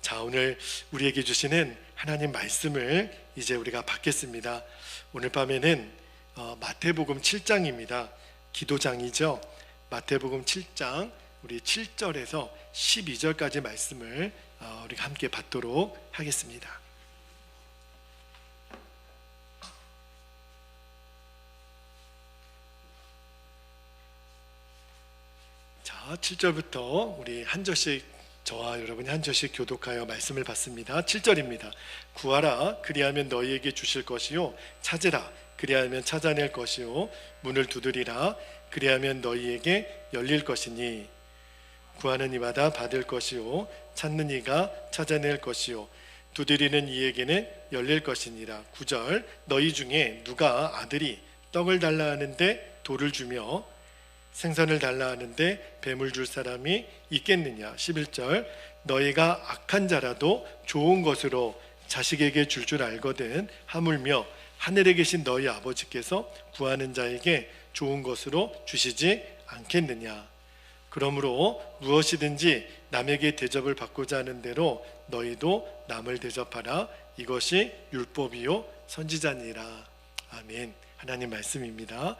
자, 오늘 우리에게 주시는 하나님 말씀을 이제 우리가 받겠습니다. 오늘 밤에는 마태복음 7장입니다. 기도장이죠. 마태복음 7장 우리 7절에서 12절까지 말씀을 우리가 함께 받도록 하겠습니다. 자, 7절부터 우리 한 절씩 저와 여러분이 한 절씩 교독하여 말씀을 받습니다. 7절입니다. 구하라 그리하면 너희에게 주실 것이요 찾으라 그리하면 찾아낼 것이요 문을 두드리라 그리하면 너희에게 열릴 것이니 구하는 이마다 받을 것이요 찾는 이가 찾아낼 것이요 두드리는 이에게는 열릴 것이니라. 9절 너희 중에 누가 아들이 떡을 달라 하는데 돌을 주며 생선을 달라 하는데 뱀을 줄 사람이 있겠느냐. 11절 너희가 악한 자라도 좋은 것으로 자식에게 줄 알거든 하물며 하늘에 계신 너희 아버지께서 구하는 자에게 좋은 것으로 주시지 않겠느냐. 그러므로 무엇이든지 남에게 대접을 받고자 하는 대로 너희도 남을 대접하라. 이것이 율법이요 선지자니라. 아멘. 하나님 말씀입니다.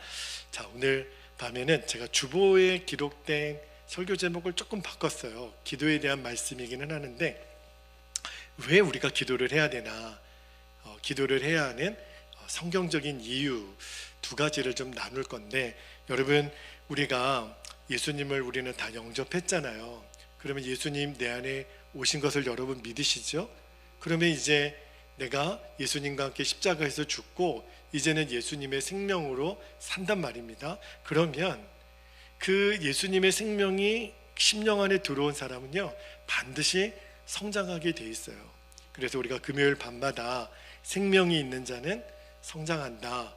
자, 오늘 밤에는 제가 주보에 기록된 설교 제목을 조금 바꿨어요. 기도에 대한 말씀이기는 하는데 왜 우리가 기도를 해야 되나, 기도를 해야 하는 성경적인 이유 두 가지를 좀 나눌 건데, 여러분 우리가 예수님을 우리는 다 영접했잖아요. 그러면 예수님 내 안에 오신 것을 여러분 믿으시죠? 그러면 이제 내가 예수님과 함께 십자가에서 죽고 이제는 예수님의 생명으로 산단 말입니다. 그러면 그 예수님의 생명이 심령 안에 들어온 사람은요 반드시 성장하게 돼 있어요. 그래서 우리가 금요일 밤마다 생명이 있는 자는 성장한다,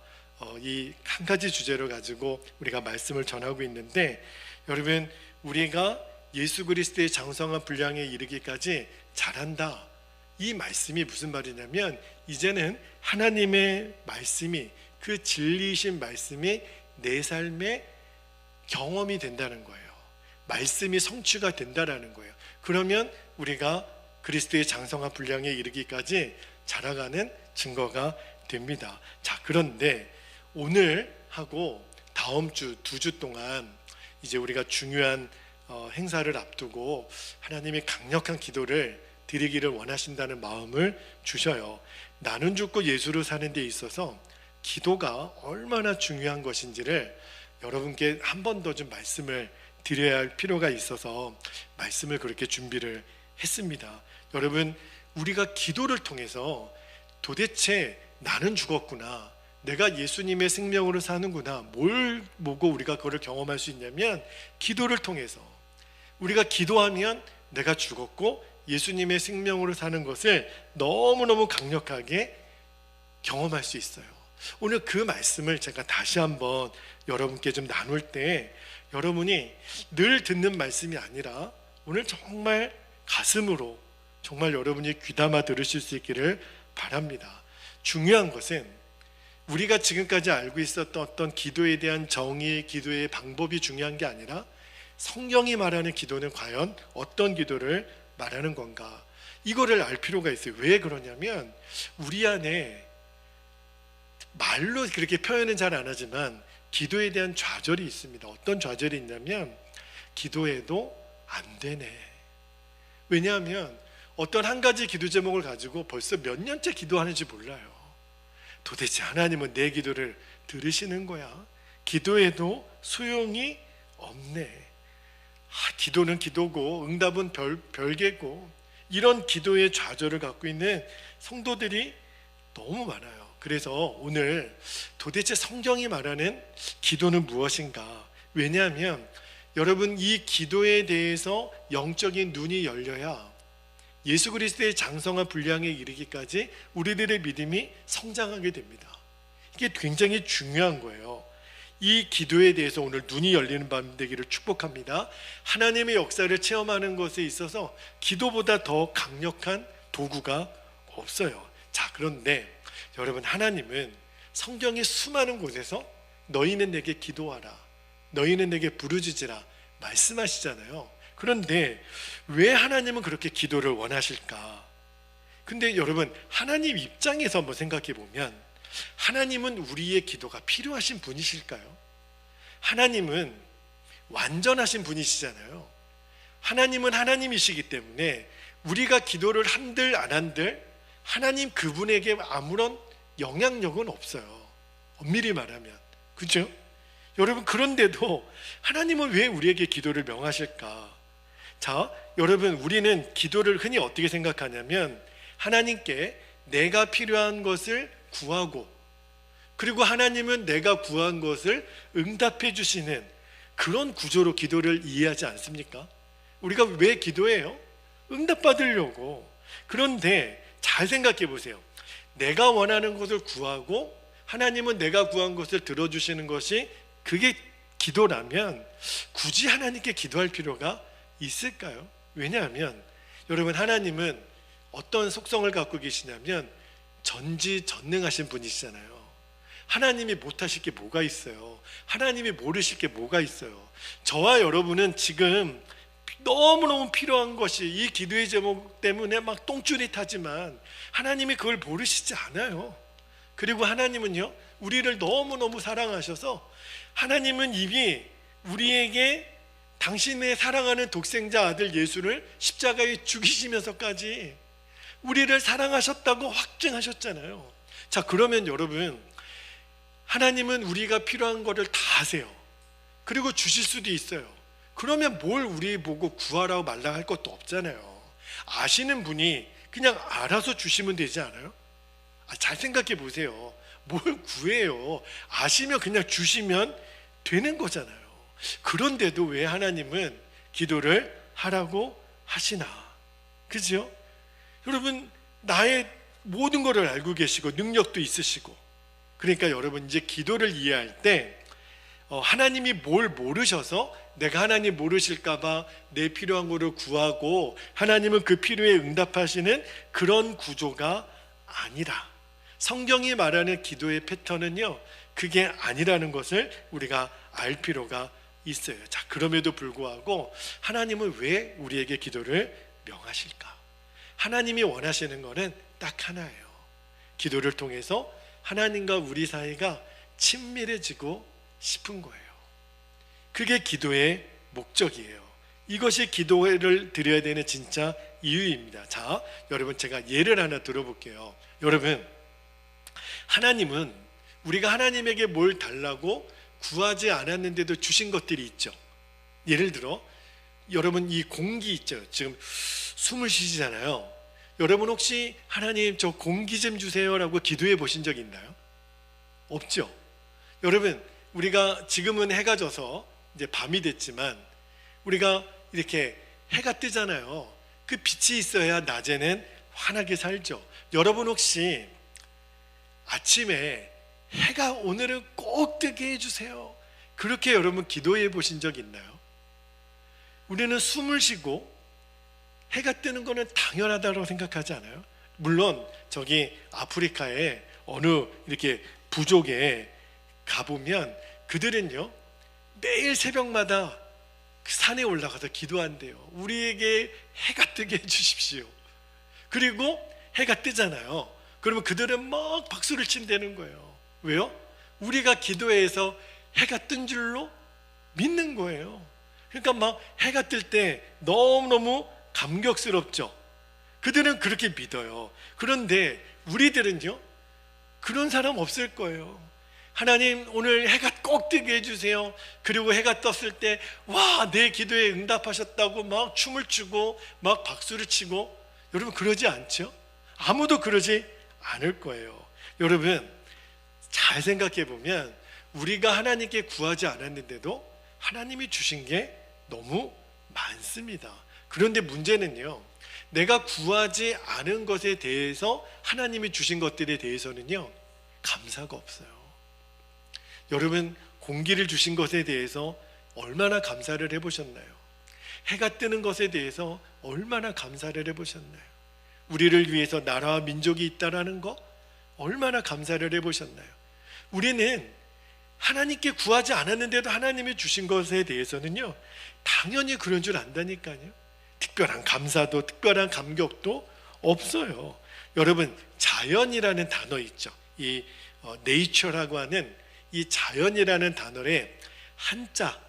이 한 가지 주제로 가지고 우리가 말씀을 전하고 있는데, 여러분 우리가 예수 그리스도의 장성한 분량에 이르기까지 자란다, 이 말씀이 무슨 말이냐면 이제는 하나님의 말씀이, 그 진리이신 말씀이 내 삶의 경험이 된다는 거예요. 말씀이 성취가 된다라는 거예요. 그러면 우리가 그리스도의 장성한 분량에 이르기까지 자라가는 증거가 됩니다. 자, 그런데 오늘 하고 다음 주 2주 동안 이제 우리가 중요한 행사를 앞두고 하나님이 강력한 기도를 드리기를 원하신다는 마음을 주셔요. 나는 죽고 예수로 사는 데 있어서 기도가 얼마나 중요한 것인지를 여러분께 한 번 더 좀 말씀을 드려야 할 필요가 있어서 말씀을 그렇게 준비를 했습니다. 여러분 우리가 기도를 통해서 도대체 나는 죽었구나, 내가 예수님의 생명으로 사는구나, 뭘 보고 우리가 그걸 경험할 수 있냐면 기도를 통해서 우리가 기도하면 내가 죽었고 예수님의 생명으로 사는 것을 너무너무 강력하게 경험할 수 있어요. 오늘 그 말씀을 제가 다시 한번 여러분께 좀 나눌 때 여러분이 늘 듣는 말씀이 아니라 오늘 정말 가슴으로 정말 여러분이 귀담아 들으실 수 있기를 바랍니다. 중요한 것은 우리가 지금까지 알고 있었던 어떤 기도에 대한 정의, 기도의 방법이 중요한 게 아니라 성경이 말하는 기도는 과연 어떤 기도를 말하는 건가, 이거를 알 필요가 있어요. 왜 그러냐면 우리 안에 말로 그렇게 표현은 잘 안 하지만 기도에 대한 좌절이 있습니다. 어떤 좌절이 있냐면 기도해도 안 되네. 왜냐하면 어떤 한 가지 기도 제목을 가지고 벌써 몇 년째 기도하는지 몰라요. 도대체 하나님은 내 기도를 들으시는 거야? 기도해도 소용이 없네. 기도는 기도고 응답은 별개고, 이런 기도의 좌절을 갖고 있는 성도들이 너무 많아요. 그래서 오늘 도대체 성경이 말하는 기도는 무엇인가? 왜냐하면 여러분 이 기도에 대해서 영적인 눈이 열려야 예수 그리스도의 장성한 분량에 이르기까지 우리들의 믿음이 성장하게 됩니다. 이게 굉장히 중요한 거예요. 이 기도에 대해서 오늘 눈이 열리는 밤 되기를 축복합니다. 하나님의 역사를 체험하는 것에 있어서 기도보다 더 강력한 도구가 없어요. 자, 그런데 여러분 하나님은 성경의 수많은 곳에서 너희는 내게 기도하라, 너희는 내게 부르짖으라 말씀하시잖아요. 그런데 왜 하나님은 그렇게 기도를 원하실까? 근데 여러분, 하나님 입장에서 한번 생각해 보면 하나님은 우리의 기도가 필요하신 분이실까요? 하나님은 완전하신 분이시잖아요. 하나님은 하나님이시기 때문에 우리가 기도를 한들 안 한들 하나님 그분에게 아무런 영향력은 없어요. 엄밀히 말하면. 그죠? 여러분, 그런데도 하나님은 왜 우리에게 기도를 명하실까? 자, 여러분, 우리는 기도를 흔히 어떻게 생각하냐면 하나님께 내가 필요한 것을 구하고, 그리고 하나님은 내가 구한 것을 응답해 주시는 그런 구조로 기도를 이해하지 않습니까? 우리가 왜 기도해요? 응답받으려고. 그런데 잘 생각해 보세요. 내가 원하는 것을 구하고 하나님은 내가 구한 것을 들어주시는 것이 그게 기도라면 굳이 하나님께 기도할 필요가 있을까요? 왜냐하면 여러분, 하나님은 어떤 속성을 갖고 계시냐면 전지전능하신 분이시잖아요. 하나님이 못하실 게 뭐가 있어요? 하나님이 모르실 게 뭐가 있어요? 저와 여러분은 지금 너무너무 필요한 것이 이 기도의 제목 때문에 막 똥줄이 타지만 하나님이 그걸 모르시지 않아요. 그리고 하나님은요, 우리를 너무너무 사랑하셔서 하나님은 이미 우리에게 당신의 사랑하는 독생자 아들 예수를 십자가에 죽이시면서까지 우리를 사랑하셨다고 확증하셨잖아요. 자, 그러면 여러분, 하나님은 우리가 필요한 것을 다 아세요. 그리고 주실 수도 있어요. 그러면 뭘 우리 보고 구하라고 말라 할 것도 없잖아요. 아시는 분이 그냥 알아서 주시면 되지 않아요? 잘 생각해 보세요. 뭘 구해요? 아시면 그냥 주시면 되는 거잖아요. 그런데도 왜 하나님은 기도를 하라고 하시나? 그죠? 여러분, 나의 모든 것을 알고 계시고 능력도 있으시고, 그러니까 여러분, 이제 기도를 이해할 때 하나님이 뭘 모르셔서 내가 하나님 모르실까봐 내 필요한 것을 구하고 하나님은 그 필요에 응답하시는 그런 구조가 아니라, 성경이 말하는 기도의 패턴은요, 그게 아니라는 것을 우리가 알 필요가 있어요. 자, 그럼에도 불구하고 하나님은 왜 우리에게 기도를 명하실까? 하나님이 원하시는 것은 딱 하나예요. 기도를 통해서 하나님과 우리 사이가 친밀해지고 싶은 거예요. 그게 기도의 목적이에요. 이것이 기도를 드려야 되는 진짜 이유입니다. 자, 여러분, 제가 예를 하나 들어볼게요. 여러분, 하나님은 우리가 하나님에게 뭘 달라고 구하지 않았는데도 주신 것들이 있죠. 예를 들어 여러분, 이 공기 있죠. 지금 숨을 쉬시잖아요. 여러분, 혹시 하나님 저 공기 좀 주세요라고 기도해 보신 적 있나요? 없죠. 여러분, 우리가 지금은 해가 져서 이제 밤이 됐지만 우리가 이렇게 해가 뜨잖아요. 그 빛이 있어야 낮에는 환하게 살죠. 여러분, 혹시 아침에 해가 오늘은 꼭 뜨게 해주세요, 그렇게 여러분 기도해 보신 적 있나요? 우리는 숨을 쉬고 해가 뜨는 거는 당연하다고 생각하지 않아요? 물론 저기 아프리카의 어느 이렇게 부족에 가보면 그들은요, 매일 새벽마다 그 산에 올라가서 기도한대요. 우리에게 해가 뜨게 해주십시오. 그리고 해가 뜨잖아요. 그러면 그들은 막 박수를 친다는 거예요. 왜요? 우리가 기도해서 해가 뜬 줄로 믿는 거예요. 그러니까 막 해가 뜰 때 너무너무 감격스럽죠. 그들은 그렇게 믿어요. 그런데 우리들은요, 그런 사람 없을 거예요. 하나님, 오늘 해가 꼭 뜨게 해주세요. 그리고 해가 떴을 때 와, 내 기도에 응답하셨다고 막 춤을 추고 막 박수를 치고, 여러분 그러지 않죠? 아무도 그러지 않을 거예요. 여러분, 잘 생각해 보면 우리가 하나님께 구하지 않았는데도 하나님이 주신 게 너무 많습니다. 그런데 문제는요, 내가 구하지 않은 것에 대해서 하나님이 주신 것들에 대해서는요, 감사가 없어요. 여러분, 공기를 주신 것에 대해서 얼마나 감사를 해보셨나요? 해가 뜨는 것에 대해서 얼마나 감사를 해보셨나요? 우리를 위해서 나라와 민족이 있다라는 거 얼마나 감사를 해보셨나요? 우리는 하나님께 구하지 않았는데도 하나님이 주신 것에 대해서는요, 당연히 그런 줄 안다니까요. 특별한 감사도 특별한 감격도 없어요. 여러분, 자연이라는 단어 있죠. 이 nature라고 하는 이 자연이라는 단어에 한자,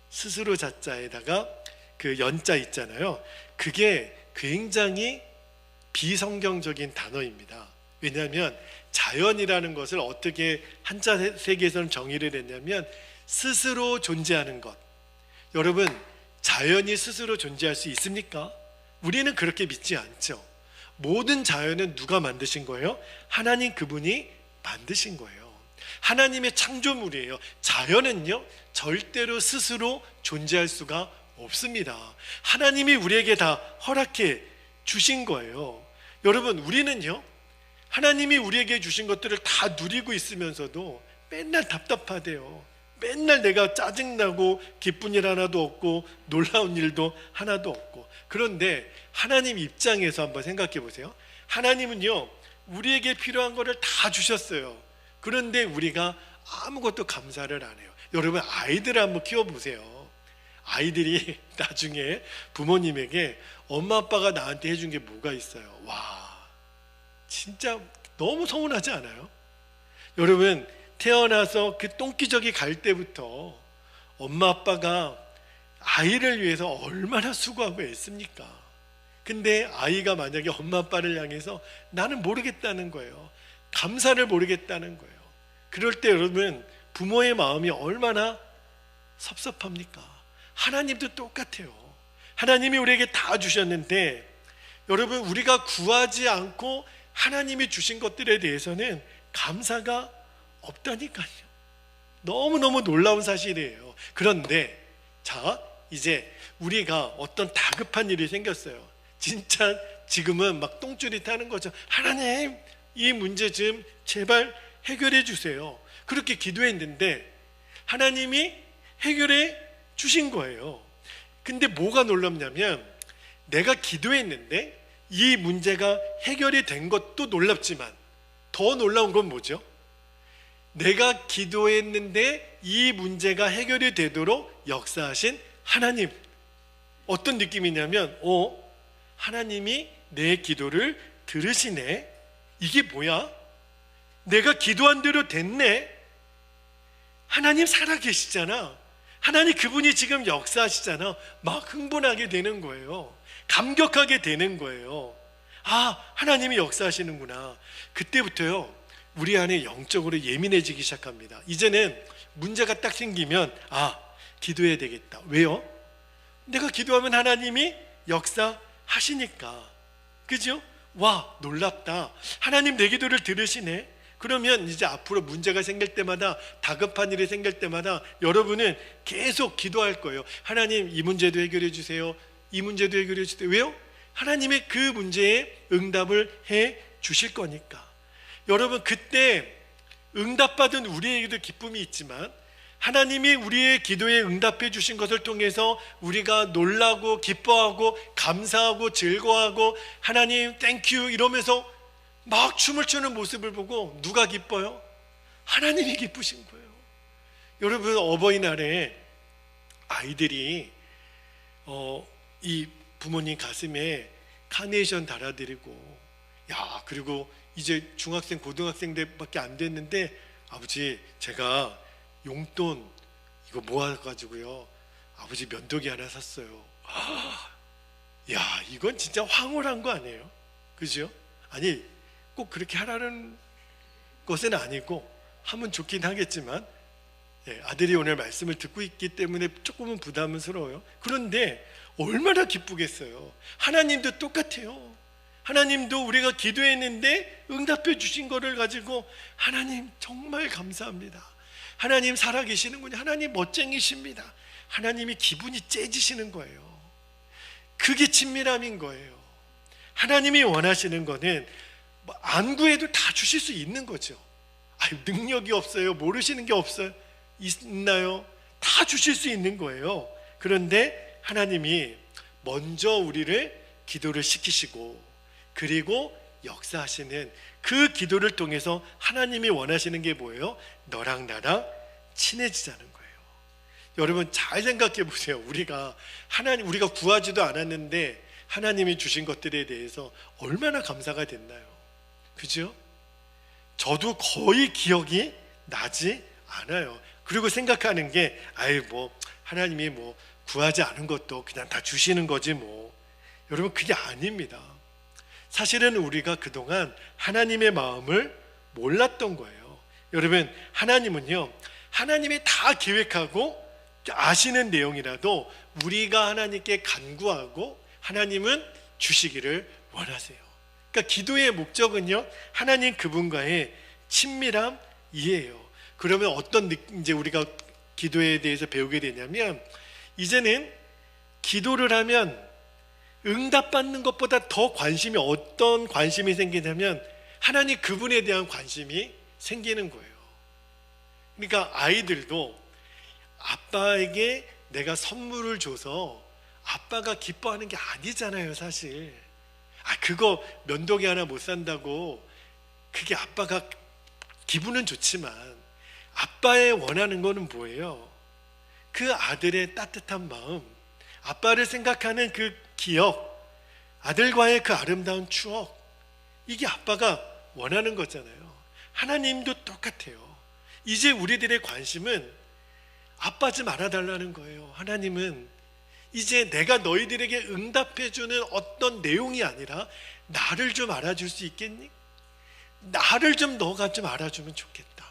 스스로 자자에다가 그 연자 있잖아요. 그게 굉장히 비성경적인 단어입니다. 왜냐하면 자연이라는 것을 어떻게 한자 세계에서는 정의를 했냐면 스스로 존재하는 것. 여러분, 자연이 스스로 존재할 수 있습니까? 우리는 그렇게 믿지 않죠. 모든 자연은 누가 만드신 거예요? 하나님 그분이 만드신 거예요. 하나님의 창조물이에요. 자연은요, 절대로 스스로 존재할 수가 없습니다. 하나님이 우리에게 다 허락해 주신 거예요. 여러분, 우리는요, 하나님이 우리에게 주신 것들을 다 누리고 있으면서도 맨날 답답하대요. 맨날 내가 짜증나고 기쁜 일 하나도 없고 놀라운 일도 하나도 없고. 그런데 하나님 입장에서 한번 생각해 보세요. 하나님은요, 우리에게 필요한 거를 다 주셨어요. 그런데 우리가 아무것도 감사를 안 해요. 여러분, 아이들을 한번 키워보세요. 아이들이 나중에 부모님에게 엄마 아빠가 나한테 해준 게 뭐가 있어요? 와, 진짜 너무 서운하지 않아요? 여러분, 태어나서 그 똥기저귀 갈 때부터 엄마 아빠가 아이를 위해서 얼마나 수고하고 애씁니까? 근데 아이가 만약에 엄마 아빠를 향해서 나는 모르겠다는 거예요. 감사를 모르겠다는 거예요. 그럴 때 여러분, 부모의 마음이 얼마나 섭섭합니까? 하나님도 똑같아요. 하나님이 우리에게 다 주셨는데 여러분, 우리가 구하지 않고 하나님이 주신 것들에 대해서는 감사가 없다니까요. 너무너무 놀라운 사실이에요. 그런데 자, 이제 우리가 어떤 다급한 일이 생겼어요. 진짜 지금은 막 똥줄이 타는 거죠. 하나님, 이 문제 좀 제발 해결해 주세요. 그렇게 기도했는데 하나님이 해결해 주신 거예요. 근데 뭐가 놀랍냐면, 내가 기도했는데 이 문제가 해결이 된 것도 놀랍지만 더 놀라운 건 뭐죠? 내가 기도했는데 이 문제가 해결이 되도록 역사하신 하나님. 어떤 느낌이냐면 하나님이 내 기도를 들으시네. 이게 뭐야? 내가 기도한 대로 됐네. 하나님 살아계시잖아. 하나님 그분이 지금 역사하시잖아. 막 흥분하게 되는 거예요. 감격하게 되는 거예요. 아, 하나님이 역사하시는구나. 그때부터요, 우리 안에 영적으로 예민해지기 시작합니다. 이제는 문제가 딱 생기면 기도해야 되겠다. 왜요? 내가 기도하면 하나님이 역사하시니까. 그죠? 와, 놀랍다. 하나님 내 기도를 들으시네. 그러면 이제 앞으로 문제가 생길 때마다, 다급한 일이 생길 때마다 여러분은 계속 기도할 거예요. 하나님, 이 문제도 해결해 주세요. 이 문제도 해결해 주세요. 왜요? 하나님의 그 문제에 응답을 해 주실 거니까. 여러분, 그때 응답받은 우리에게도 기쁨이 있지만 하나님이 우리의 기도에 응답해 주신 것을 통해서 우리가 놀라고 기뻐하고 감사하고 즐거워하고 하나님 땡큐 이러면서 막 춤을 추는 모습을 보고 누가 기뻐요? 하나님이 기쁘신 거예요. 여러분, 어버이날에 아이들이 이 부모님 가슴에 카네이션 달아드리고, 그리고 이제 중학생 고등학생 때밖에 안 됐는데, 아버지 제가 용돈 이거 모아가지고요 아버지 면도기 하나 샀어요. 이건 진짜 황홀한 거 아니에요? 그죠? 아니, 꼭 그렇게 하라는 것은 아니고 하면 좋긴 하겠지만, 아들이 오늘 말씀을 듣고 있기 때문에 조금은 부담스러워요. 그런데 얼마나 기쁘겠어요. 하나님도 똑같아요. 하나님도 우리가 기도했는데 응답해 주신 거를 가지고 하나님 정말 감사합니다. 하나님 살아계시는군요. 하나님 멋쟁이십니다. 하나님이 기분이 째지시는 거예요. 그게 친밀함인 거예요. 하나님이 원하시는 거는 안 구해도 다 주실 수 있는 거죠. 능력이 없어요? 모르시는 게 없어요? 있나요? 다 주실 수 있는 거예요. 그런데 하나님이 먼저 우리를 기도를 시키시고, 그리고 역사하시는 그 기도를 통해서 하나님이 원하시는 게 뭐예요? 너랑 나랑 친해지자는 거예요. 여러분 잘 생각해 보세요. 우리가 구하지도 않았는데 하나님이 주신 것들에 대해서 얼마나 감사가 됐나요? 그죠? 저도 거의 기억이 나지 않아요. 그리고 생각하는 게 하나님이 구하지 않은 것도 그냥 다 주시는 거지 뭐. 여러분 그게 아닙니다. 사실은 우리가 그동안 하나님의 마음을 몰랐던 거예요. 여러분 하나님은요, 하나님이 다 계획하고 아시는 내용이라도 우리가 하나님께 간구하고 하나님은 주시기를 원하세요. 그러니까 기도의 목적은요, 하나님 그분과의 친밀함이에요. 그러면 이제 우리가 기도에 대해서 배우게 되냐면, 이제는 기도를 하면 응답받는 것보다 더 어떤 관심이 생기냐면 하나님 그분에 대한 관심이 생기는 거예요. 그러니까 아이들도 아빠에게 내가 선물을 줘서 아빠가 기뻐하는 게 아니잖아요, 사실. 그거 면도기 하나 못 산다고 그게 아빠가 기분은 좋지만 아빠의 원하는 거는 뭐예요? 그 아들의 따뜻한 마음, 아빠를 생각하는 그 기억, 아들과의 그 아름다운 추억, 이게 아빠가 원하는 거잖아요. 하나님도 똑같아요. 이제 우리들의 관심은 아빠 좀 알아달라는 거예요. 하나님은 이제 내가 너희들에게 응답해주는 어떤 내용이 아니라 나를 좀 알아줄 수 있겠니? 나를 너가 좀 알아주면 좋겠다.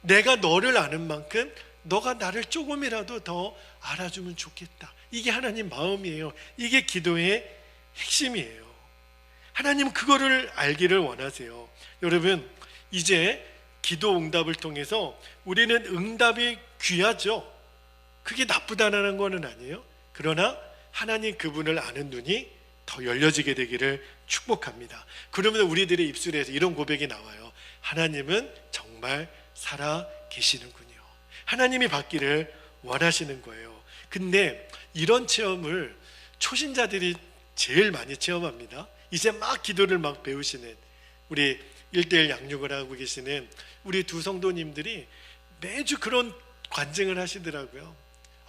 내가 너를 아는 만큼 너가 나를 조금이라도 더 알아주면 좋겠다. 이게 하나님 마음이에요. 이게 기도의 핵심이에요. 하나님은 그거를 알기를 원하세요. 여러분 이제 기도 응답을 통해서 우리는 응답이 귀하죠. 그게 나쁘다는 거는 아니에요. 그러나 하나님 그분을 아는 눈이 더 열려지게 되기를 축복합니다. 그러면 우리들의 입술에서 이런 고백이 나와요. 하나님은 정말 살아 계시는군요. 하나님이 받기를 원하시는 거예요. 근데 이런 체험을 초신자들이 제일 많이 체험합니다. 이제 막 기도를 막 배우시는 우리 1:1 양육을 하고 계시는 우리 두 성도님들이 매주 그런 관증을 하시더라고요.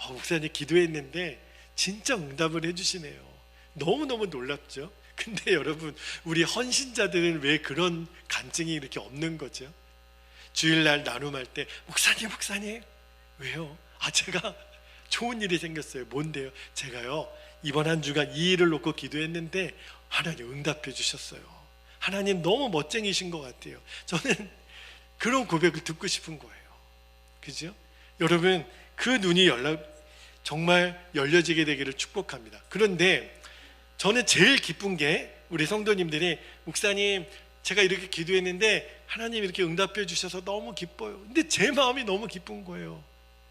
목사님 기도했는데 진짜 응답을 해주시네요. 너무너무 놀랍죠. 근데 여러분 우리 헌신자들은 왜 그런 간증이 이렇게 없는 거죠? 주일날 나눔할 때 목사님 왜요? 제가 좋은 일이 생겼어요. 뭔데요? 제가요 이번 한 주간 이 일을 놓고 기도했는데 하나님 응답해 주셨어요. 하나님 너무 멋쟁이신 것 같아요. 저는 그런 고백을 듣고 싶은 거예요. 그죠? 여러분 그 눈이 정말 열려지게 되기를 축복합니다. 그런데 저는 제일 기쁜 게 우리 성도님들이 목사님 제가 이렇게 기도했는데 하나님 이렇게 응답해 주셔서 너무 기뻐요. 근데 제 마음이 너무 기쁜 거예요.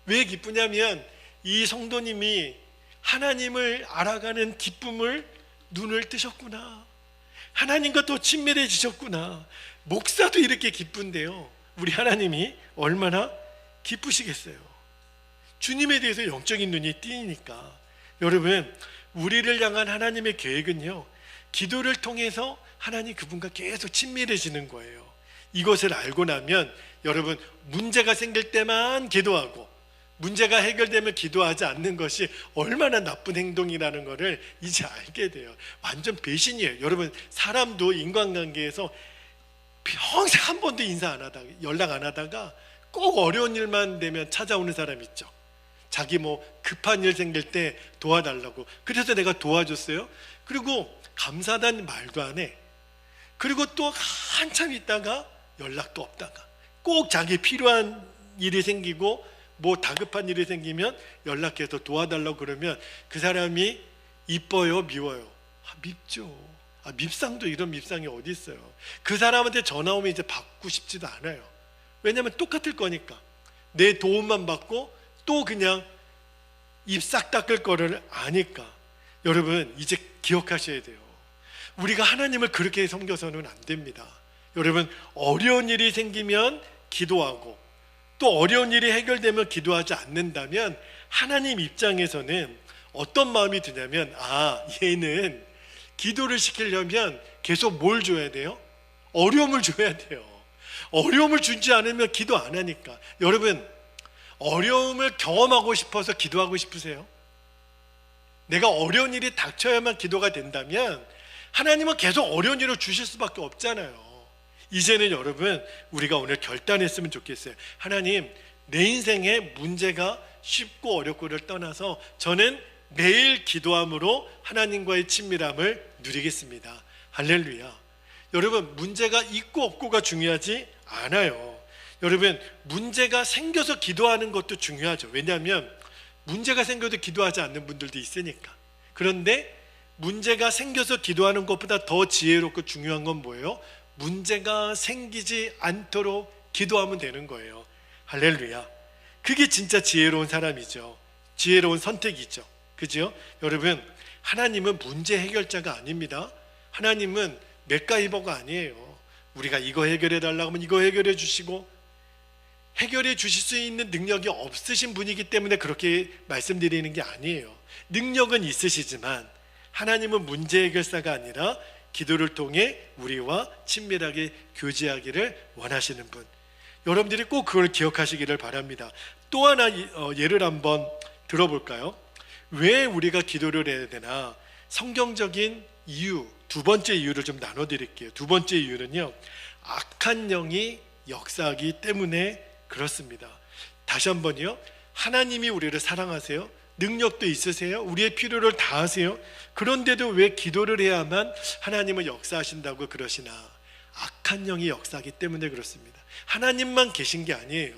왜 기쁘냐면 이 성도님이 하나님을 알아가는 기쁨을 눈을 뜨셨구나. 하나님과 더 친밀해지셨구나. 목사도 이렇게 기쁜데요, 우리 하나님이 얼마나 기쁘시겠어요. 주님에 대해서 영적인 눈이 띄니까. 여러분 우리를 향한 하나님의 계획은요, 기도를 통해서 하나님 그분과 계속 친밀해지는 거예요. 이것을 알고 나면 여러분 문제가 생길 때만 기도하고 문제가 해결되면 기도하지 않는 것이 얼마나 나쁜 행동이라는 것을 이제 알게 돼요. 완전 배신이에요. 여러분 사람도 인간관계에서 평생 한 번도 인사 안 하다가 연락 안 하다가 꼭 어려운 일만 되면 찾아오는 사람 있죠. 자기 급한 일 생길 때 도와달라고. 그래서 내가 도와줬어요. 그리고 감사하다는 말도 안 해. 그리고 또 한참 있다가 연락도 없다가 꼭 자기 필요한 일이 생기고 다급한 일이 생기면 연락해서 도와달라고 그러면 그 사람이 이뻐요 미워요? 밉죠. 밉상도 이런 밉상이 어디 있어요. 그 사람한테 전화 오면 이제 받고 싶지도 않아요. 왜냐하면 똑같을 거니까. 내 도움만 받고 또 그냥 입 싹 닦을 거를 아니까. 여러분 이제 기억하셔야 돼요. 우리가 하나님을 그렇게 섬겨서는 안 됩니다. 여러분 어려운 일이 생기면 기도하고 또 어려운 일이 해결되면 기도하지 않는다면 하나님 입장에서는 어떤 마음이 드냐면 얘는 기도를 시키려면 계속 뭘 줘야 돼요? 어려움을 줘야 돼요. 어려움을 주지 않으면 기도 안 하니까. 여러분 어려움을 경험하고 싶어서 기도하고 싶으세요? 내가 어려운 일이 닥쳐야만 기도가 된다면 하나님은 계속 어려운 일을 주실 수밖에 없잖아요. 이제는 여러분, 우리가 오늘 결단했으면 좋겠어요. 하나님, 내 인생에 문제가 쉽고 어렵고를 떠나서 저는 매일 기도함으로 하나님과의 친밀함을 누리겠습니다. 할렐루야. 여러분, 문제가 있고 없고가 중요하지 않아요. 여러분, 문제가 생겨서 기도하는 것도 중요하죠. 왜냐하면 문제가 생겨도 기도하지 않는 분들도 있으니까. 그런데 문제가 생겨서 기도하는 것보다 더 지혜롭고 중요한 건 뭐예요? 문제가 생기지 않도록 기도하면 되는 거예요. 할렐루야. 그게 진짜 지혜로운 사람이죠. 지혜로운 선택이죠. 그죠? 여러분, 하나님은 문제 해결자가 아닙니다. 하나님은 맥가이버가 아니에요. 우리가 이거 해결해 달라고 하면 이거 해결해 주시고, 해결해 주실 수 있는 능력이 없으신 분이기 때문에 그렇게 말씀드리는 게 아니에요. 능력은 있으시지만 하나님은 문제 해결사가 아니라 기도를 통해 우리와 친밀하게 교제하기를 원하시는 분. 여러분들이 꼭 그걸 기억하시기를 바랍니다. 또 하나 예를 한번 들어볼까요? 왜 우리가 기도를 해야 되나? 성경적인 이유, 두 번째 이유를 좀 나눠드릴게요. 두 번째 이유는요, 악한 영이 역사하기 때문에 그렇습니다. 다시 한번요, 하나님이 우리를 사랑하세요. 능력도 있으세요. 우리의 필요를 다하세요. 그런데도 왜 기도를 해야만 하나님은 역사하신다고 그러시나? 악한 영이 역사하기 때문에 그렇습니다. 하나님만 계신 게 아니에요.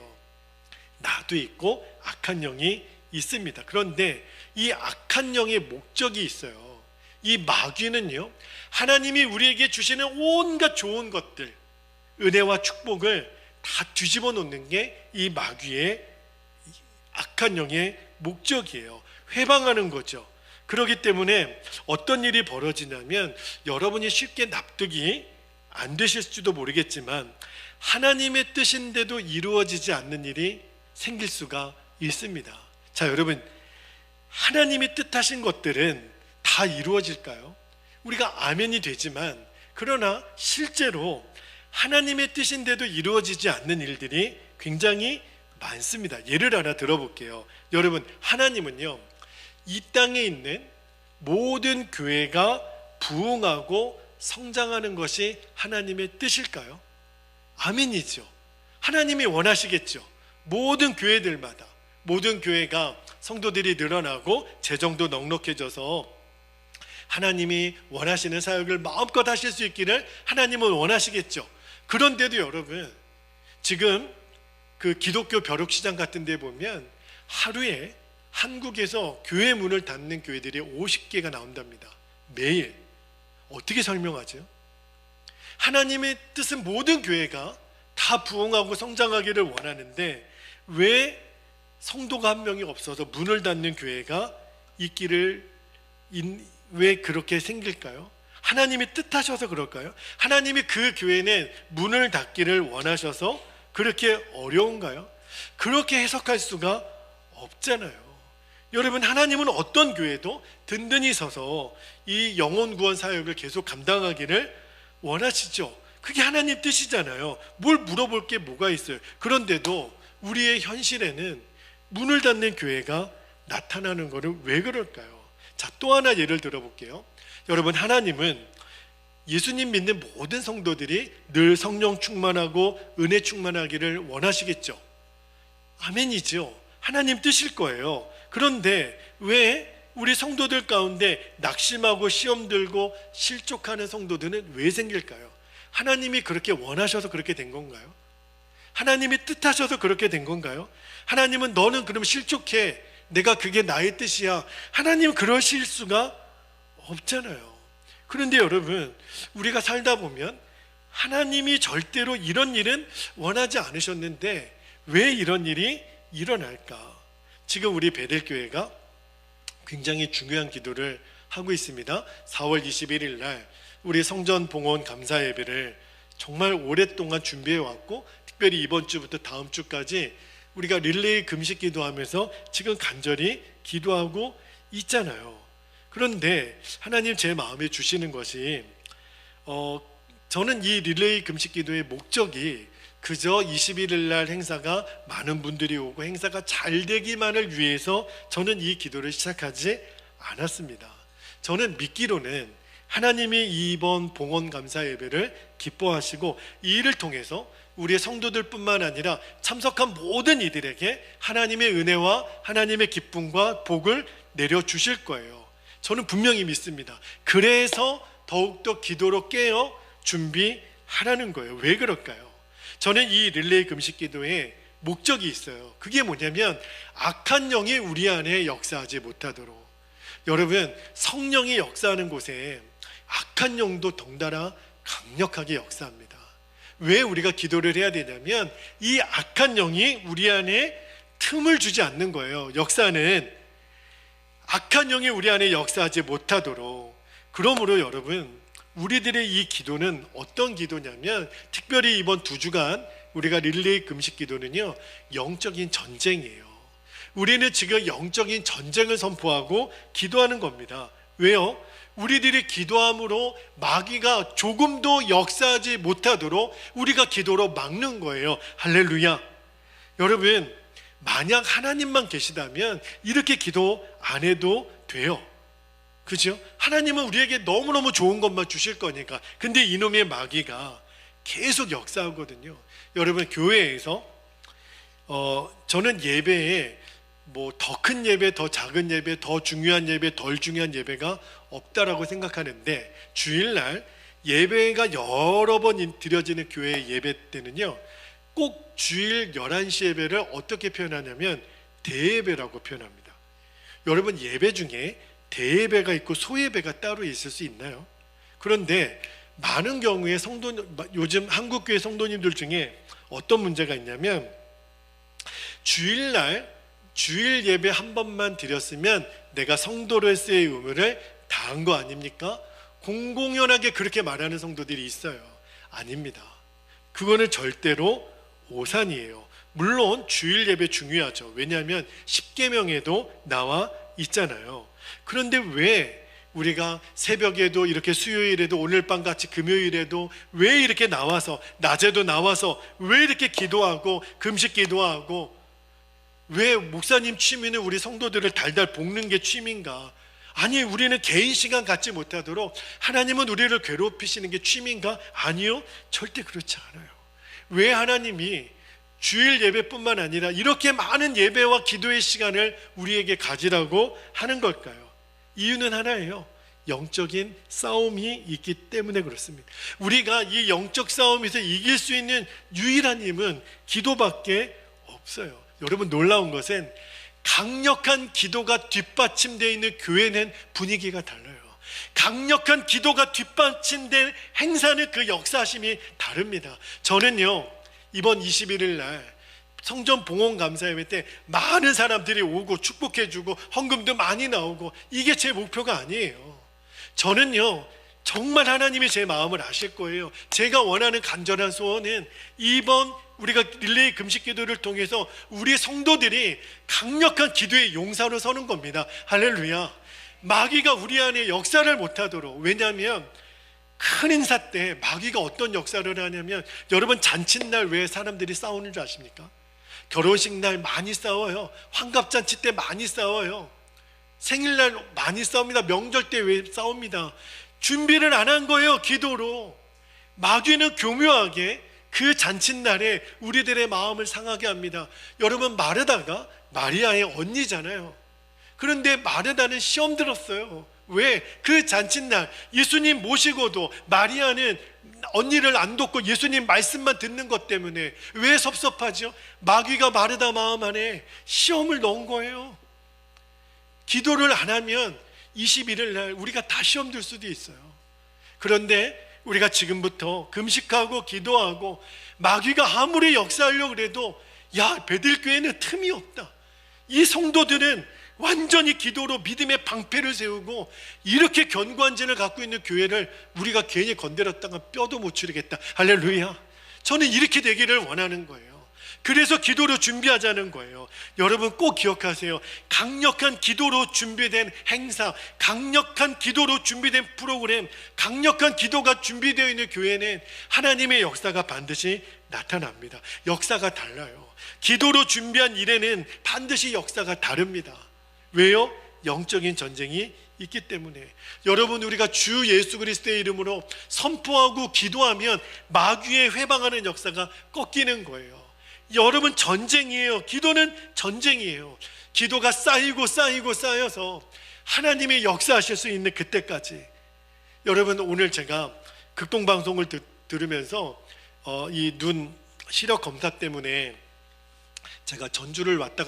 나도 있고 악한 영이 있습니다. 그런데 이 악한 영의 목적이 있어요. 이 마귀는요, 하나님이 우리에게 주시는 온갖 좋은 것들, 은혜와 축복을 다 뒤집어 놓는 게 이 마귀의 악한 영의 목적이에요. 회방하는 거죠. 그렇기 때문에 어떤 일이 벌어지냐면, 여러분이 쉽게 납득이 안 되실지도 모르겠지만 하나님의 뜻인데도 이루어지지 않는 일이 생길 수가 있습니다. 자, 여러분, 하나님이 뜻하신 것들은 다 이루어질까요? 우리가 아멘이 되지만, 그러나 실제로 하나님의 뜻인데도 이루어지지 않는 일들이 굉장히 많습니다. 예를 하나 들어볼게요. 여러분, 하나님은요, 이 땅에 있는 모든 교회가 부흥하고 성장하는 것이 하나님의 뜻일까요? 아멘이죠. 하나님이 원하시겠죠. 모든 교회들마다, 모든 교회가 성도들이 늘어나고 재정도 넉넉해져서 하나님이 원하시는 사역을 마음껏 하실 수 있기를 하나님은 원하시겠죠. 그런데도 여러분, 지금 그 기독교 벼룩시장 같은 데 보면 하루에 한국에서 교회 문을 닫는 교회들이 50개가 나온답니다. 매일. 어떻게 설명하죠? 하나님의 뜻은 모든 교회가 다 부흥하고 성장하기를 원하는데 왜 성도가 한 명이 없어서 문을 닫는 교회가 있기를, 왜 그렇게 생길까요? 하나님이 뜻하셔서 그럴까요? 하나님이 그 교회는 문을 닫기를 원하셔서 그렇게 어려운가요? 그렇게 해석할 수가 없잖아요. 여러분, 하나님은 어떤 교회도 든든히 서서 이 영혼 구원 사역을 계속 감당하기를 원하시죠. 그게 하나님 뜻이잖아요. 뭘 물어볼 게 뭐가 있어요? 그런데도 우리의 현실에는 문을 닫는 교회가 나타나는 것은 왜 그럴까요? 자, 또 하나 예를 들어볼게요. 여러분, 하나님은 예수님 믿는 모든 성도들이 늘 성령 충만하고 은혜 충만하기를 원하시겠죠. 아멘이죠. 하나님 뜻일 거예요. 그런데 왜 우리 성도들 가운데 낙심하고 시험 들고 실족하는 성도들은 왜 생길까요? 하나님이 그렇게 원하셔서 그렇게 된 건가요? 하나님이 뜻하셔서 그렇게 된 건가요? 하나님은 너는 그럼 실족해, 내가 그게 나의 뜻이야, 하나님 그러실 수가 없잖아요. 그런데 여러분, 우리가 살다 보면 하나님이 절대로 이런 일은 원하지 않으셨는데 왜 이런 일이 일어날까? 지금 우리 베델교회가 굉장히 중요한 기도를 하고 있습니다. 4월 21일 날 우리 성전 봉헌 감사 예배를 정말 오랫동안 준비해 왔고, 특별히 이번 주부터 다음 주까지 우리가 릴레이 금식 기도하면서 지금 간절히 기도하고 있잖아요. 그런데 하나님 제 마음에 주시는 것이, 저는 이 릴레이 금식 기도의 목적이 그저 21일 날 행사가 많은 분들이 오고 행사가 잘 되기만을 위해서 저는 이 기도를 시작하지 않았습니다. 저는 믿기로는 하나님이 이번 봉헌 감사 예배를 기뻐하시고 이 일을 통해서 우리의 성도들뿐만 아니라 참석한 모든 이들에게 하나님의 은혜와 하나님의 기쁨과 복을 내려주실 거예요. 저는 분명히 믿습니다. 그래서 더욱더 기도로 깨어 준비하라는 거예요. 왜 그럴까요? 저는 이 릴레이 금식 기도에 목적이 있어요. 그게 뭐냐면 악한 영이 우리 안에 역사하지 못하도록. 여러분, 성령이 역사하는 곳에 악한 영도 덩달아 강력하게 역사합니다. 왜 우리가 기도를 해야 되냐면 이 악한 영이 우리 안에 틈을 주지 않는 거예요. 역사는 악한 영이 우리 안에 역사하지 못하도록. 그러므로 여러분, 우리들의 이 기도는 어떤 기도냐면 특별히 이번 2주간 우리가 릴레이 금식 기도는요, 영적인 전쟁이에요. 우리는 지금 영적인 전쟁을 선포하고 기도하는 겁니다. 왜요? 우리들이 기도함으로 마귀가 조금도 역사하지 못하도록 우리가 기도로 막는 거예요. 할렐루야. 여러분, 만약 하나님만 계시다면 이렇게 기도 안 해도 돼요. 그죠? 하나님은 우리에게 너무너무 좋은 것만 주실 거니까. 근데 이놈의 마귀가 계속 역사하거든요. 여러분, 교회에서 저는 예배에 더 큰 예배, 더 작은 예배, 더 중요한 예배, 덜 중요한 예배가 없다라고 생각하는데, 주일날 예배가 여러 번 드려지는 교회 예배 때는요, 꼭 주일 11시 예배를 어떻게 표현하냐면 대예배라고 표현합니다. 여러분, 예배 중에 대예배가 있고 소예배가 따로 있을 수 있나요? 그런데 많은 경우에 요즘 한국교회 성도님들 중에 어떤 문제가 있냐면 주일 예배 한 번만 드렸으면 내가 성도로서의 의무를 다한 거 아닙니까? 공공연하게 그렇게 말하는 성도들이 있어요. 아닙니다. 그거는 절대로 오산이에요. 물론 주일 예배 중요하죠. 왜냐하면 십계명에도 나와 있잖아요. 그런데 왜 우리가 새벽에도 이렇게 수요일에도 오늘 밤 같이 금요일에도 왜 이렇게 나와서 낮에도 나와서 왜 이렇게 기도하고 금식 기도하고 왜 목사님 취미는 우리 성도들을 달달 볶는 게 취미인가? 아니, 우리는 개인 시간 갖지 못하도록 하나님은 우리를 괴롭히시는 게 취미인가? 아니요, 절대 그렇지 않아요. 왜 하나님이 주일 예배뿐만 아니라 이렇게 많은 예배와 기도의 시간을 우리에게 가지라고 하는 걸까요? 이유는 하나예요. 영적인 싸움이 있기 때문에 그렇습니다. 우리가 이 영적 싸움에서 이길 수 있는 유일한 힘은 기도밖에 없어요. 여러분, 놀라운 것은 강력한 기도가 뒷받침되어 있는 교회는 분위기가 달라요. 강력한 기도가 뒷받침된 행사는 그 역사심이 다릅니다. 저는요, 이번 21일 날 성전 봉헌 감사 예배 때 많은 사람들이 오고 축복해주고 헌금도 많이 나오고 이게 제 목표가 아니에요. 저는요, 정말 하나님이 제 마음을 아실 거예요. 제가 원하는 간절한 소원은 이번 우리가 릴레이 금식 기도를 통해서 우리 성도들이 강력한 기도의 용사로 서는 겁니다. 할렐루야. 마귀가 우리 안에 역사를 못하도록. 왜냐하면 큰 행사 때 마귀가 어떤 역사를 하냐면, 여러분, 잔칫날 왜 사람들이 싸우는 줄 아십니까? 결혼식 날 많이 싸워요. 환갑잔치 때 많이 싸워요. 생일날 많이 싸웁니다. 명절 때 왜 싸웁니다? 준비를 안 한 거예요. 기도로. 마귀는 교묘하게 그 잔칫날에 우리들의 마음을 상하게 합니다. 여러분, 마르다가 마리아의 언니잖아요. 그런데 마르다는 시험 들었어요. 왜? 그 잔칫날 예수님 모시고도 마리아는 언니를 안 돕고 예수님 말씀만 듣는 것 때문에 왜 섭섭하죠? 마귀가 마르다 마음 안에 시험을 넣은 거예요. 기도를 안 하면 21일 날 우리가 다 시험 들 수도 있어요. 그런데 우리가 지금부터 금식하고 기도하고 마귀가 아무리 역사하려고 해도 야, 베들교회는 틈이 없다. 이 성도들은 완전히 기도로 믿음의 방패를 세우고 이렇게 견고한 진을 갖고 있는 교회를 우리가 괜히 건드렸다가 뼈도 못 추리겠다. 할렐루야. 저는 이렇게 되기를 원하는 거예요. 그래서 기도로 준비하자는 거예요. 여러분 꼭 기억하세요. 강력한 기도로 준비된 행사, 강력한 기도로 준비된 프로그램, 강력한 기도가 준비되어 있는 교회는 하나님의 역사가 반드시 나타납니다. 역사가 달라요. 기도로 준비한 일에는 반드시 역사가 다릅니다. 왜요? 영적인 전쟁이 있기 때문에. 여러분, 우리가 주 예수 그리스도의 이름으로 선포하고 기도하면 마귀의 회방하는 역사가 꺾이는 거예요. 여러분, 전쟁이에요. 기도는 전쟁이에요. 기도가 쌓이고 쌓여서 하나님의 역사하실 수 있는 그때까지. 여러분, 오늘 제가 극동방송을 들으면서 이 눈 시력 검사 때문에 제가 전주를 왔다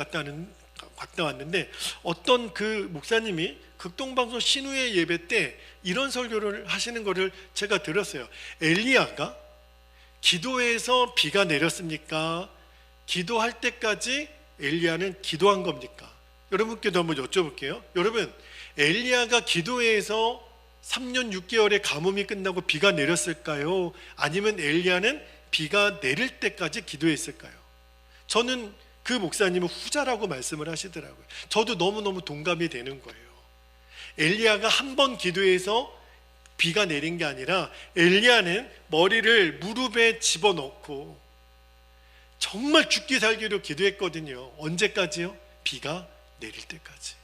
왔는데 어떤 그 목사님이 극동방송 신우의 예배 때 이런 설교를 하시는 거를 제가 들었어요. 엘리야가 기도해서 비가 내렸습니까? 기도할 때까지 엘리야는 기도한 겁니까? 여러분께도 한번 여쭤볼게요. 여러분, 엘리야가 기도해서 3년 6개월의 가뭄이 끝나고 비가 내렸을까요? 아니면 엘리야는 비가 내릴 때까지 기도했을까요? 저는 그 목사님은 후자라고 말씀을 하시더라고요. 저도 너무너무 동감이 되는 거예요. 엘리야가 한 번 기도해서 비가 내린 게 아니라 엘리야는 머리를 무릎에 집어넣고 정말 죽기 살기로 기도했거든요. 언제까지요? 비가 내릴 때까지.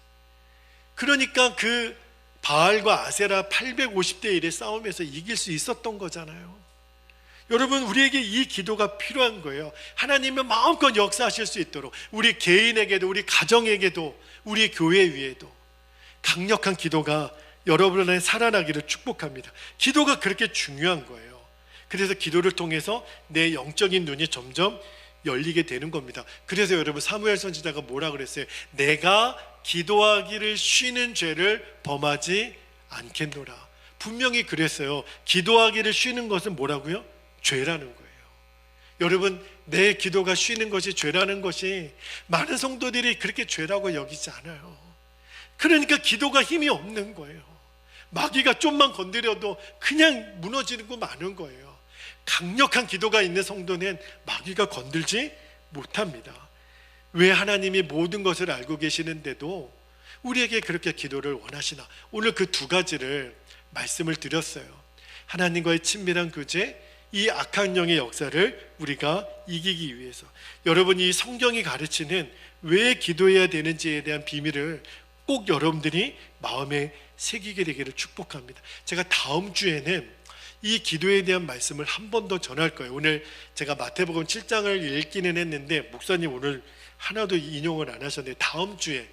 그러니까 그 바알과 아세라 850대 1의 싸움에서 이길 수 있었던 거잖아요. 여러분, 우리에게 이 기도가 필요한 거예요. 하나님은 마음껏 역사하실 수 있도록 우리 개인에게도, 우리 가정에게도, 우리 교회 위에도 강력한 기도가 여러분의 살아나기를 축복합니다. 기도가 그렇게 중요한 거예요. 그래서 기도를 통해서 내 영적인 눈이 점점 열리게 되는 겁니다. 그래서 여러분, 사무엘 선지자가 뭐라 그랬어요? 내가 기도하기를 쉬는 죄를 범하지 않겠노라. 분명히 그랬어요. 기도하기를 쉬는 것은 뭐라고요? 죄라는 거예요. 여러분, 내 기도가 쉬는 것이 죄라는 것이 많은 성도들이 그렇게 죄라고 여기지 않아요. 그러니까 기도가 힘이 없는 거예요. 마귀가 좀만 건드려도 그냥 무너지고 마는 거예요. 강력한 기도가 있는 성도는 마귀가 건들지 못합니다. 왜 하나님이 모든 것을 알고 계시는데도 우리에게 그렇게 기도를 원하시나? 오늘 그 두 가지를 말씀을 드렸어요. 하나님과의 친밀한 교제, 이 악한 영의 역사를 우리가 이기기 위해서. 여러분, 이 성경이 가르치는 왜 기도해야 되는지에 대한 비밀을 꼭 여러분들이 마음에 새기게 되기를 축복합니다. 제가 다음 주에는 이 기도에 대한 말씀을 한 번 더 전할 거예요. 오늘 제가 마태복음 7장을 읽기는 했는데 목사님 오늘 하나도 인용을 안 하셨는데 다음 주에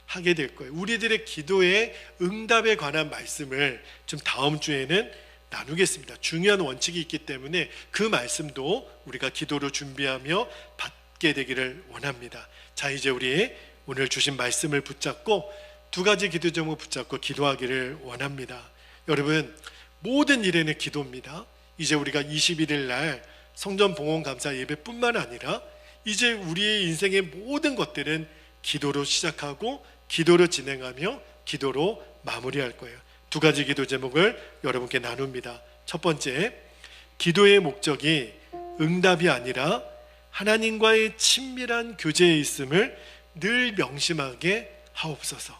하게 될 거예요. 우리들의 기도의 응답에 관한 말씀을 좀 다음 주에는 나누겠습니다. 중요한 원칙이 있기 때문에 그 말씀도 우리가 기도로 준비하며 받게 되기를 원합니다. 자, 이제 우리 오늘 주신 말씀을 붙잡고 두 가지 기도 제목을 붙잡고 기도하기를 원합니다. 여러분, 모든 일에는 기도입니다. 이제 우리가 21일 날 성전 봉헌 감사 예배뿐만 아니라 이제 우리의 인생의 모든 것들은 기도로 시작하고 기도로 진행하며 기도로 마무리할 거예요. 두 가지 기도 제목을 여러분께 나눕니다. 첫 번째, 기도의 목적이 응답이 아니라 하나님과의 친밀한 교제에 있음을 늘 명심하게 하옵소서.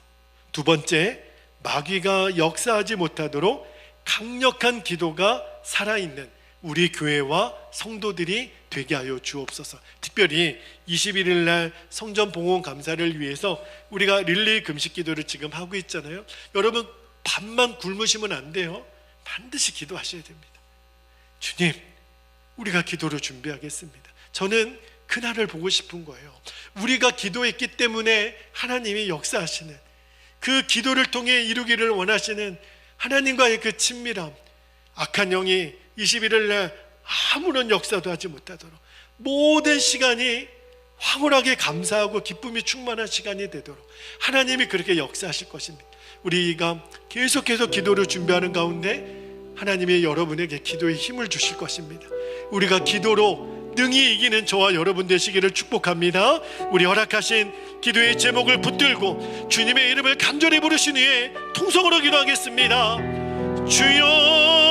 두 번째, 마귀가 역사하지 못하도록 강력한 기도가 살아있는 우리 교회와 성도들이 되게 하여 주옵소서. 특별히 21일 날 성전 봉헌 감사를 위해서 우리가 릴레이 금식 기도를 지금 하고 있잖아요. 여러분, 밤만 굶으시면 안 돼요. 반드시 기도하셔야 됩니다. 주님, 우리가 기도로 준비하겠습니다. 저는 그날을 보고 싶은 거예요. 우리가 기도했기 때문에 하나님이 역사하시는, 그 기도를 통해 이루기를 원하시는 하나님과의 그 친밀함, 악한 영이 21일 날 아무런 역사도 하지 못하도록 모든 시간이 황홀하게 감사하고 기쁨이 충만한 시간이 되도록 하나님이 그렇게 역사하실 것입니다. 우리가 계속해서 기도를 준비하는 가운데 하나님이 여러분에게 기도에 힘을 주실 것입니다. 우리가 기도로 능히 이기는 저와 여러분 되시기를 축복합니다. 우리 허락하신 기도의 제목을 붙들고 주님의 이름을 간절히 부르신 후에 통성으로 기도하겠습니다. 주여